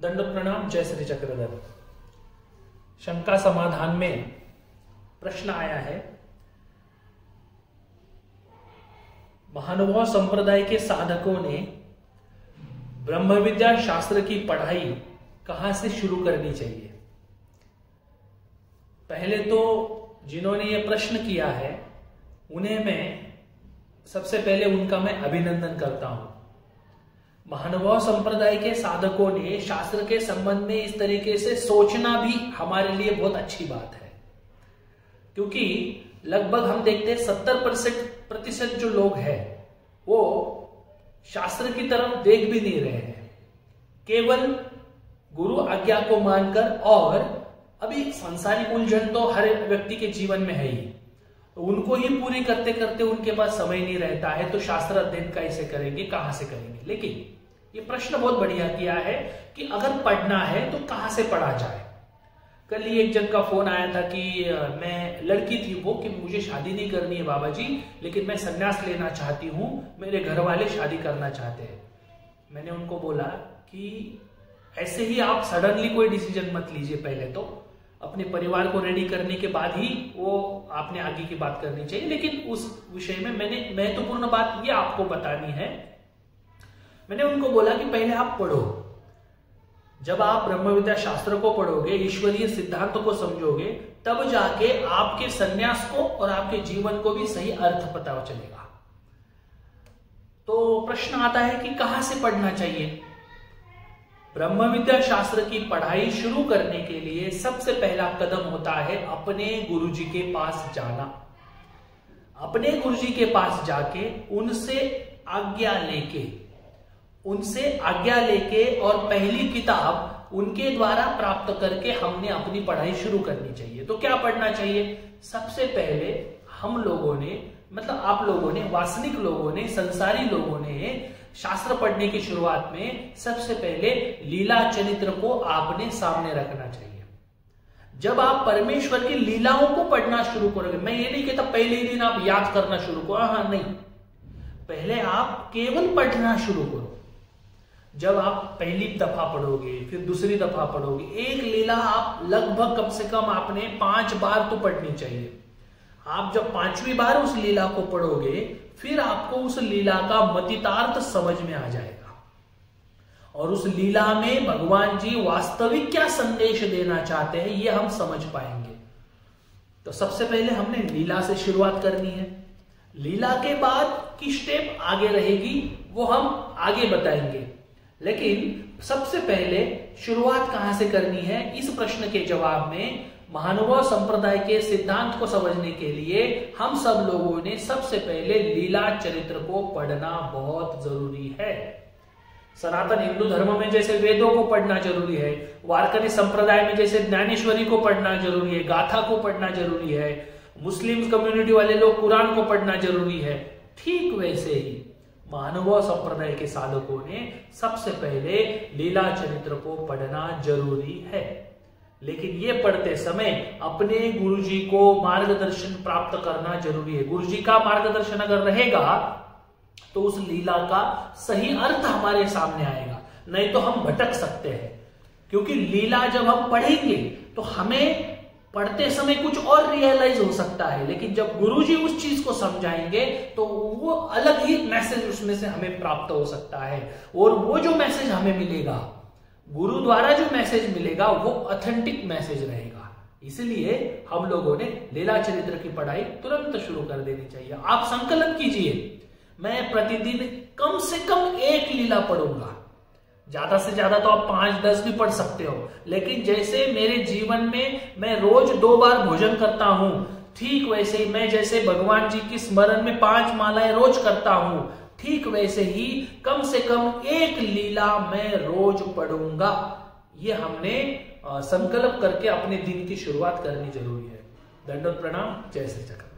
दंडोत प्रणाम। जय श्री चक्रधर। शंका समाधान में प्रश्न आया है, महानुभाव संप्रदाय के साधकों ने ब्रह्म विद्या शास्त्र की पढ़ाई कहां से शुरू करनी चाहिए। पहले तो जिन्होंने यह प्रश्न किया है उन्हें मैं सबसे पहले उनका मैं अभिनंदन करता हूं। महानुभाव संप्रदाय के साधकों ने शास्त्र के संबंध में इस तरीके से सोचना भी हमारे लिए बहुत अच्छी बात है, क्योंकि लगभग हम देखते हैं 70% जो लोग हैं वो शास्त्र की तरफ देख भी नहीं रहे हैं, केवल गुरु आज्ञा को मानकर। और अभी सांसारिक उलझन तो हर व्यक्ति के जीवन में है ही, उनको ही पूरी करते करते उनके पास समय नहीं रहता है, तो शास्त्र अध्ययन कैसे करेंगे, कहां से करेंगे। लेकिन ये प्रश्न बहुत बढ़िया किया है कि अगर पढ़ना है तो कहां से पढ़ा जाए। कल ही एक जन का फोन आया था कि मैं लड़की थी वो कि मुझे शादी नहीं करनी है बाबा जी, लेकिन मैं संन्यास लेना चाहती हूं, मेरे घर वाले शादी करना चाहते हैं। मैंने उनको बोला कि ऐसे ही आप सडनली कोई डिसीजन मत लीजिए, पहले तो अपने परिवार को रेडी करने के बाद ही वो आपने आगे की बात करनी चाहिए। लेकिन उस विषय में मैंने महत्वपूर्ण बात ये आपको बतानी है। मैंने उनको बोला कि पहले आप पढ़ो, जब आप ब्रह्म विद्या शास्त्र को पढ़ोगे, ईश्वरीय सिद्धांतों को समझोगे, तब जाके आपके सन्यास को और आपके जीवन को भी सही अर्थ पता चलेगा। तो प्रश्न आता है कि कहां से पढ़ना चाहिए। ब्रह्म विद्या शास्त्र की पढ़ाई शुरू करने के लिए सबसे पहला कदम होता है अपने गुरुजी के पास जाना। अपने गुरुजी के पास जाके उनसे आज्ञा लेके और पहली किताब उनके द्वारा प्राप्त करके हमने अपनी पढ़ाई शुरू करनी चाहिए। तो क्या पढ़ना चाहिए? सबसे पहले हम लोगों ने, मतलब आप लोगों ने, वासनिक लोगों ने, संसारी लोगों ने शास्त्र पढ़ने की शुरुआत में सबसे पहले लीला चरित्र को आपने सामने रखना चाहिए। जब आप परमेश्वर की लीलाओं को पढ़ना शुरू करोगे, मैं ये नहीं कहता पहले ही दिन आप याद करना शुरू करो, हाँ नहीं, पहले आप केवल पढ़ना शुरू करो। जब आप पहली दफा पढ़ोगे, फिर दूसरी दफा पढ़ोगे, एक लीला आप लगभग कम से कम आपने 5 बार तो पढ़नी चाहिए। आप जब 5वीं बार उस लीला को पढ़ोगे, फिर आपको उस लीला का मतितार्थ समझ में आ जाएगा और उस लीला में भगवान जी वास्तविक क्या संदेश देना चाहते हैं ये हम समझ पाएंगे। तो सबसे पहले हमने लीला से शुरुआत करनी है। लीला के बाद की स्टेप आगे रहेगी, वो हम आगे बताएंगे। लेकिन सबसे पहले शुरुआत कहां से करनी है, इस प्रश्न के जवाब में महानुभाव संप्रदाय के सिद्धांत को समझने के लिए हम सब लोगों ने सबसे पहले लीला चरित्र को पढ़ना बहुत जरूरी है। सनातन हिंदू धर्म में जैसे वेदों को पढ़ना जरूरी है, वारकरी संप्रदाय में जैसे ज्ञानेश्वरी को पढ़ना जरूरी है, गाथा को पढ़ना जरूरी है, मुस्लिम कम्युनिटी वाले लोग कुरान को पढ़ना जरूरी है, ठीक वैसे ही महानुभाव संप्रदाय के साधकों ने सबसे पहले लीला चरित्र को पढ़ना जरूरी है। लेकिन ये पढ़ते समय अपने गुरुजी को मार्गदर्शन प्राप्त करना जरूरी है। गुरुजी का मार्गदर्शन अगर रहेगा तो उस लीला का सही अर्थ हमारे सामने आएगा, नहीं तो हम भटक सकते हैं। क्योंकि लीला जब हम पढ़ेंगे तो हमें पढ़ते समय कुछ और रियलाइज हो सकता है, लेकिन जब गुरुजी उस चीज को समझाएंगे तो वो अलग ही मैसेज उसमें से हमें प्राप्त हो सकता है। और वो जो मैसेज हमें मिलेगा, गुरु द्वारा जो मैसेज मिलेगा, वो ऑथेंटिक मैसेज रहेगा। इसलिए हम लोगों ने लीला चरित्र की पढ़ाई तुरंत शुरू कर देनी चाहिए। आप संकल्प कीजिए, मैं प्रतिदिन कम से कम 1 लीला पढ़ूंगा। ज्यादा से ज्यादा तो आप 5-10 भी पढ़ सकते हो, लेकिन जैसे मेरे जीवन में मैं रोज 2 बार भोजन करता हूं, ठीक वैसे ही मैं जैसे भगवान जी की स्मरण में 5 मालाएं रोज करता हूं, ठीक वैसे ही कम से कम 1 लीला मैं रोज पढ़ूंगा। ये हमने संकल्प करके अपने दिन की शुरुआत करनी जरूरी है। दंडोत प्रणाम। जय श्री चक्रधर।